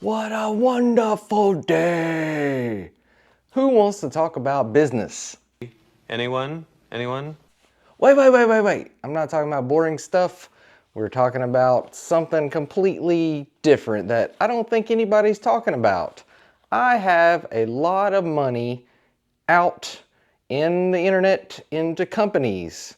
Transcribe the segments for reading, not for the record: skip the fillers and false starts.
What a wonderful day! Who wants to talk about business? Anyone? Wait. I'm not talking about boring stuff. We're talking about something completely different that I don't think anybody's talking about. I have a lot of money out in the internet into companies,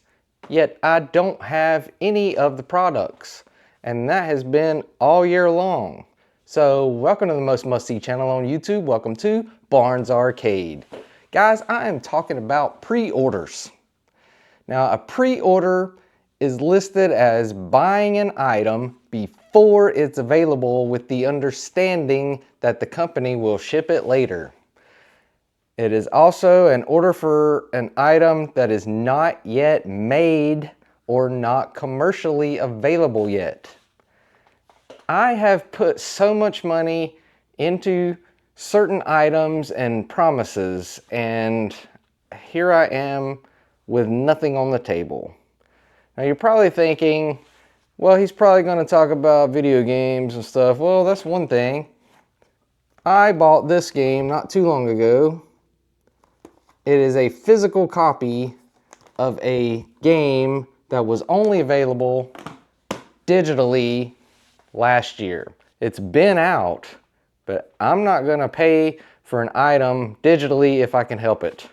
yet I don't have any of the products. And that has been all year long. So welcome to the most must-see channel on YouTube. Welcome to Barnes Arcade. Guys, I am talking about pre-orders. Now, a pre-order is listed as buying an item before it's available with the understanding that the company will ship it later. It is also an order for an item that is not yet made or not commercially available yet. I have put so much money into certain items and promises, and here I am with nothing on the table. Now you're probably thinking, well, he's probably going to talk about video games and stuff. Well, that's one thing. I bought this game not too long ago. It is a physical copy of a game that was only available digitally last year. It's been out, but I'm not going to pay for an item digitally if I can help it.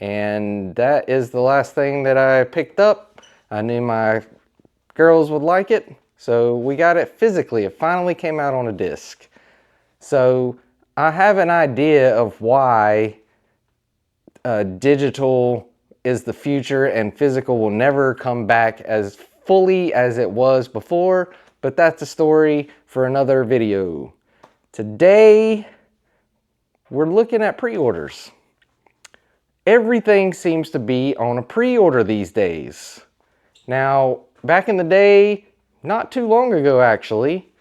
And that is the last thing that I picked up. I knew my girls would like it, so we got it physically. It finally came out on a disc. So I have an idea of why digital is the future and physical will never come back as fully as it was before, but that's a story for another video. Today, we're looking at pre-orders. Everything seems to be on a pre-order these days. Now, back in the day, not too long ago actually,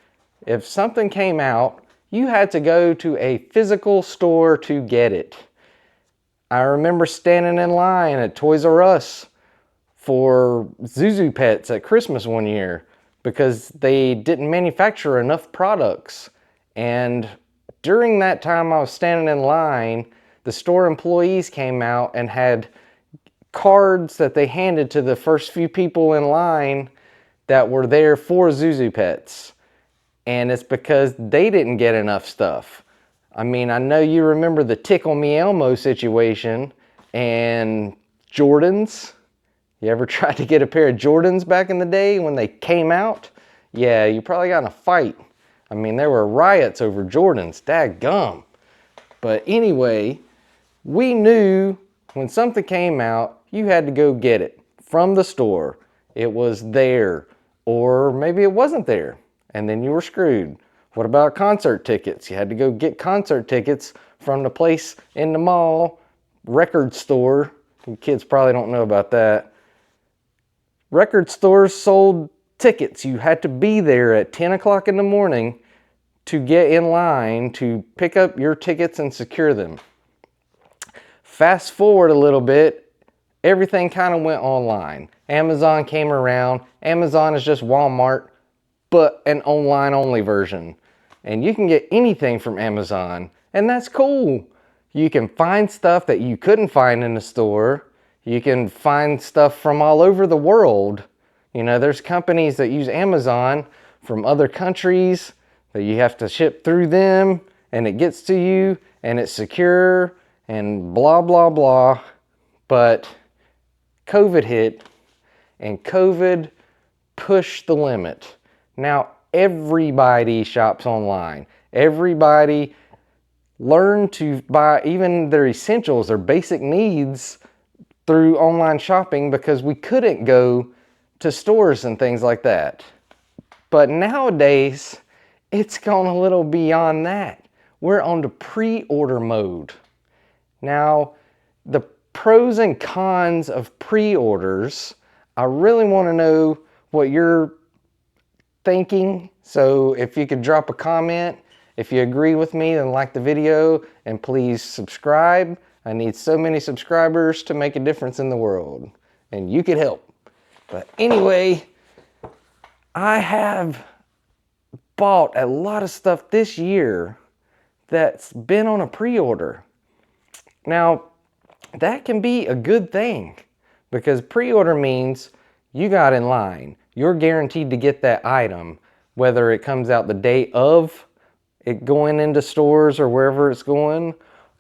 if something came out, you had to go to a physical store to get it. I remember standing in line at Toys R Us for Zuzu Pets at Christmas one year because they didn't manufacture enough products. And during that time I was standing in line, the store employees came out and had cards that they handed to the first few people in line that were there for Zuzu Pets. And it's because they didn't get enough stuff. I mean, I know you remember the Tickle Me Elmo situation and Jordans. You ever tried to get a pair of Jordans back in the day when they came out? Yeah, you probably got in a fight. I mean, there were riots over Jordans, dadgum. But anyway, we knew when something came out, you had to go get it from the store. It was there, or maybe it wasn't there, and then you were screwed. What about concert tickets? You had to go get concert tickets from the place in the mall, record store. You kids probably don't know about that. Record stores sold tickets. You had to be there at 10 o'clock in the morning to get in line to pick up your tickets and secure them. Fast forward a little bit, everything kind of went online. Amazon came around. Amazon is just Walmart, but an online only version. And you can get anything from Amazon, and that's cool. You can find stuff that you couldn't find in the store. You can find stuff from all over the world. You know, there's companies that use Amazon from other countries that you have to ship through them, and it gets to you, and it's secure, and blah, blah, blah. But COVID hit, and COVID pushed the limit. Now, everybody shops online. Everybody learned to buy even their essentials, their basic needs through online shopping because we couldn't go to stores and things like that. But nowadays, it's gone a little beyond that. We're on to pre-order mode. Now, the pros and cons of pre-orders, I really want to know what you're thinking. So if you could drop a comment, if you agree with me, then like the video and please subscribe. I need so many subscribers to make a difference in the world, and you could help. But anyway, I have bought a lot of stuff this year that's been on a pre-order. Now, that can be a good thing because pre-order means you got in line. You're guaranteed to get that item, whether it comes out the day of it going into stores or wherever it's going,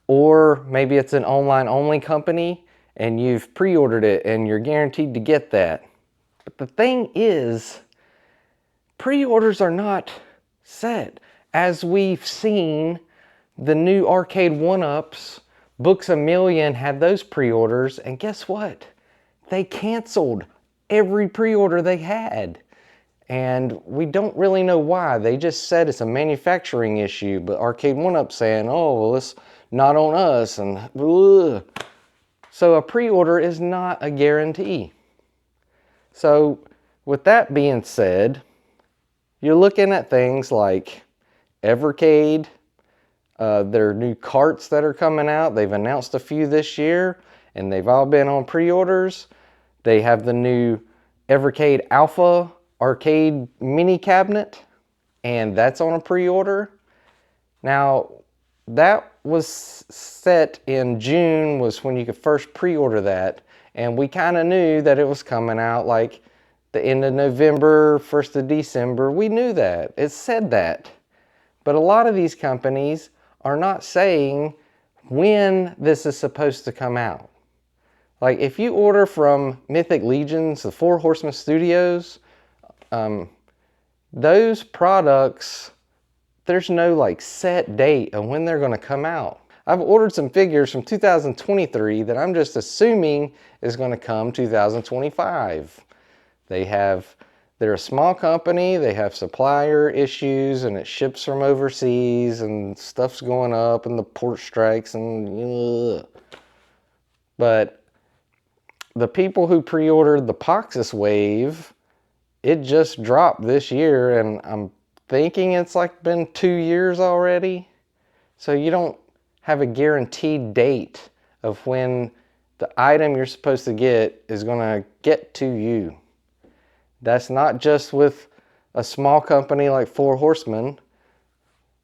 or maybe it's an online only company and you've pre-ordered it and you're guaranteed to get that. But the thing is, pre-orders are not set. As we've seen, the new arcade 1-ups, Books A Million had those pre-orders, and guess what? They canceled every pre-order they had. And we don't really know why. They just said it's a manufacturing issue, but Arcade 1-Up saying, oh, well, it's not on us, and ugh. So a pre-order is not a guarantee. So with that being said, you're looking at things like Evercade, their new carts that are coming out. They've announced a few this year, and they've all been on pre-orders. They have the new Evercade Alpha arcade mini cabinet, and that's on a pre-order. Now, that was set in June, was when you could first pre-order that, and we kind of knew that it was coming out like the end of November, 1st of December. We knew that. It said that. But a lot of these companies are not saying when this is supposed to come out. Like if you order from Mythic Legions, the Four Horsemen Studios, those products, there's no like set date of when they're going to come out. I've ordered some figures from 2023 that I'm just assuming is going to come 2025. They're a small company, they have supplier issues, and it ships from overseas, and stuff's going up, and the port strikes, and but the people who pre-ordered the Poxus Wave, it just dropped this year, and I'm thinking it's like been 2 years already. So you don't have a guaranteed date of when the item you're supposed to get is going to get to you. That's not just with a small company like Four Horsemen.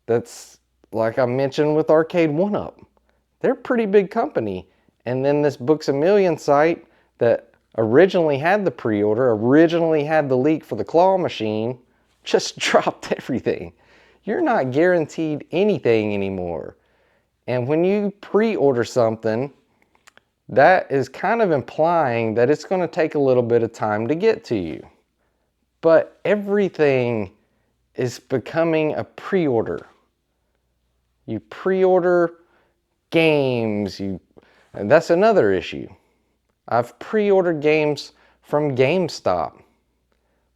That's like I mentioned with Arcade 1-Up. They're a pretty big company. And then this Books A Million site that originally had the pre-order, originally had the leak for the claw machine, just dropped everything. You're not guaranteed anything anymore. And when you pre-order something, that is kind of implying that it's going to take a little bit of time to get to you. But everything is becoming a pre-order. You pre-order games, and that's another issue. I've pre-ordered games from GameStop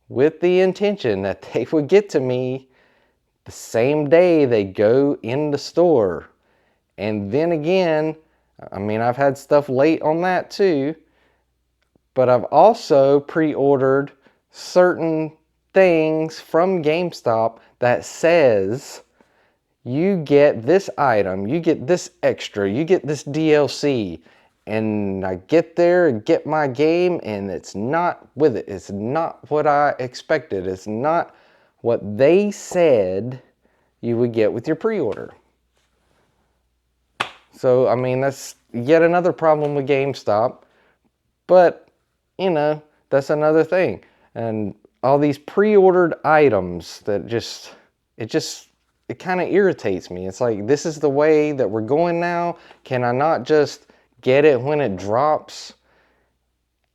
with the intention that they would get to me the same day they go in the store. And then again, I mean, I've had stuff late on that too, but I've also pre-ordered certain things from GameStop that says you get this item, you get this extra, you get this DLC, and I get there and get my game and it's not with it. It's not what I expected. It's not what they said you would get with your pre-order. So, I mean, that's yet another problem with GameStop, but, you know, that's another thing. And all these pre-ordered items that it kind of irritates me. It's like, this is the way that we're going now. Can I not just get it when it drops?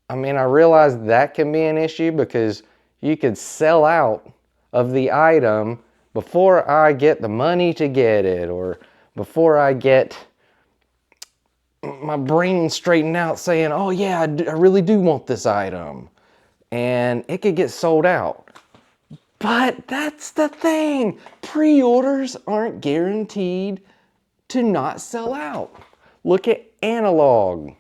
I mean, I realize that can be an issue because you could sell out of the item before I get the money to get it, or before I get my brain straightened out saying, oh yeah, I really do want this item. And it could get sold out. But that's the thing. Pre-orders aren't guaranteed to not sell out. Look at Analog.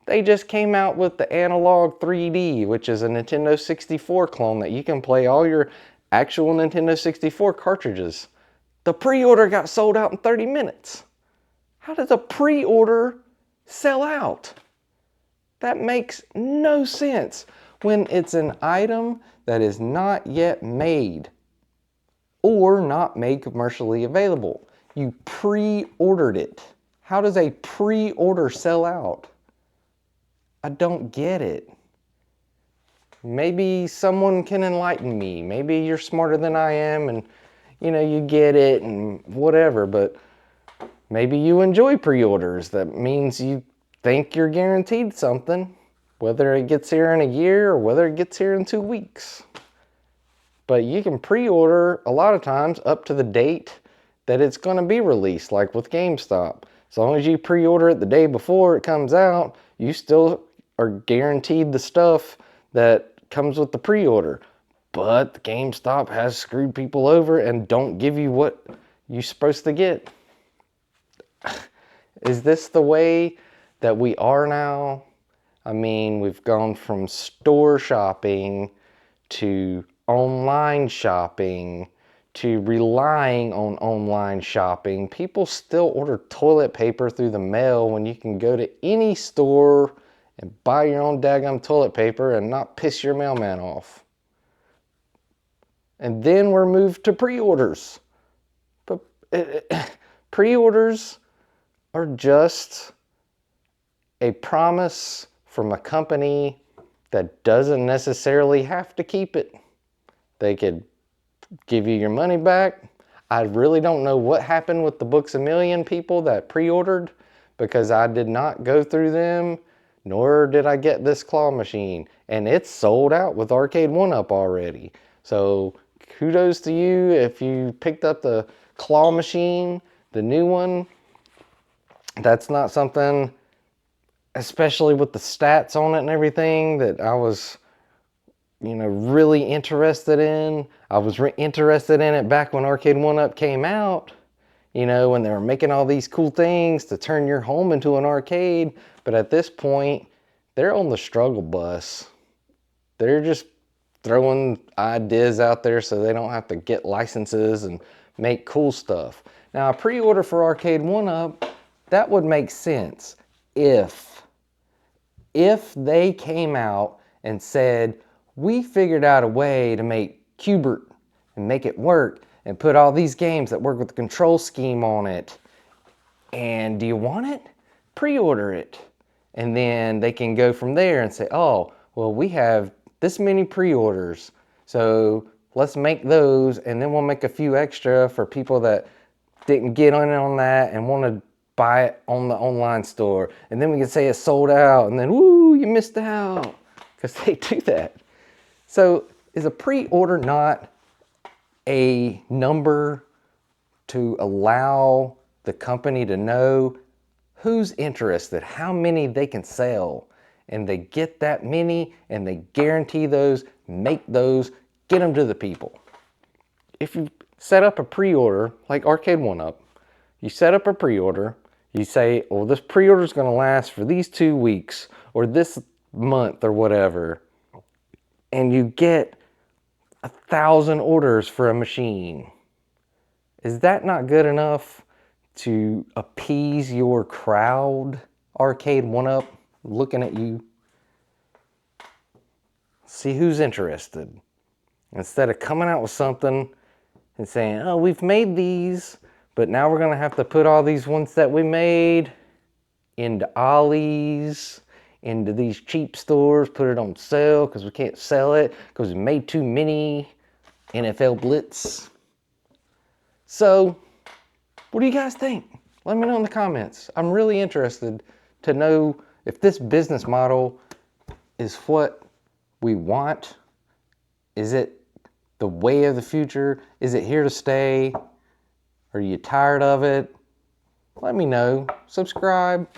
They just came out with the Analog 3D, which is a Nintendo 64 clone that you can play all your actual Nintendo 64 cartridges. The pre-order got sold out in 30 minutes. How does a pre-order sell out? That makes no sense when it's an item that is not yet made. or not made commercially available. You pre-ordered it. How does a pre-order sell out? I don't get it. Maybe someone can enlighten me. Maybe you're smarter than I am and you get it and whatever, but maybe you enjoy pre-orders. That means you think you're guaranteed something, whether it gets here in a year or whether it gets here in 2 weeks. But you can pre-order a lot of times up to the date that it's going to be released, like with GameStop. As long as you pre-order it the day before it comes out, you still are guaranteed the stuff that comes with the pre-order. But the GameStop has screwed people over and don't give you what you're supposed to get. Is this the way that we are now? I mean, we've gone from store shopping to online shopping to relying on online shopping. People still order toilet paper through the mail when you can go to any store and buy your own daggum toilet paper and not piss your mailman off. And then we're moved to pre-orders. But pre-orders are just a promise from a company that doesn't necessarily have to keep it. They could give you your money back. I really don't know what happened with the Books A Million people that pre-ordered, because I did not go through them, nor did I get this claw machine. And it's sold out with Arcade 1-Up already. So kudos to you if you picked up the claw machine, the new one. That's not something, especially with the stats on it and everything, that I was really interested in. I was interested in it back when Arcade 1-Up came out, when they were making all these cool things to turn your home into an arcade. But at this point, they're on the struggle bus. They're just throwing ideas out there so they don't have to get licenses and make cool stuff. Now, a pre-order for Arcade 1-Up, that would make sense if they came out and said, we figured out a way to make Qbert and make it work and put all these games that work with the control scheme on it. And do you want it? Pre-order it. And then they can go from there and say, oh, well, we have this many pre-orders, so let's make those, and then we'll make a few extra for people that didn't get on that and want to buy it on the online store. And then we can say it's sold out, and then, woo, you missed out, because they do that. So is a pre-order not a number to allow the company to know who's interested, how many they can sell? And they get that many and they guarantee those, make those, get them to the people. If you set up a pre-order like Arcade 1-Up, you set up a pre-order, you say, well, this pre-order is going to last for these 2 weeks or this month or whatever, and you get 1,000 orders for a machine. Is that not good enough to appease your crowd, Arcade 1-Up, looking at you? See who's interested. Instead of coming out with something and saying, oh, we've made these, but now we're going to have to put all these ones that we made into Ollie's, into these cheap stores, put it on sale because we can't sell it because we made too many NFL Blitz. So, what do you guys think? Let me know in the comments. I'm really interested to know if this business model is what we want. Is it the way of the future? Is it here to stay? Are you tired of it? Let me know. Subscribe.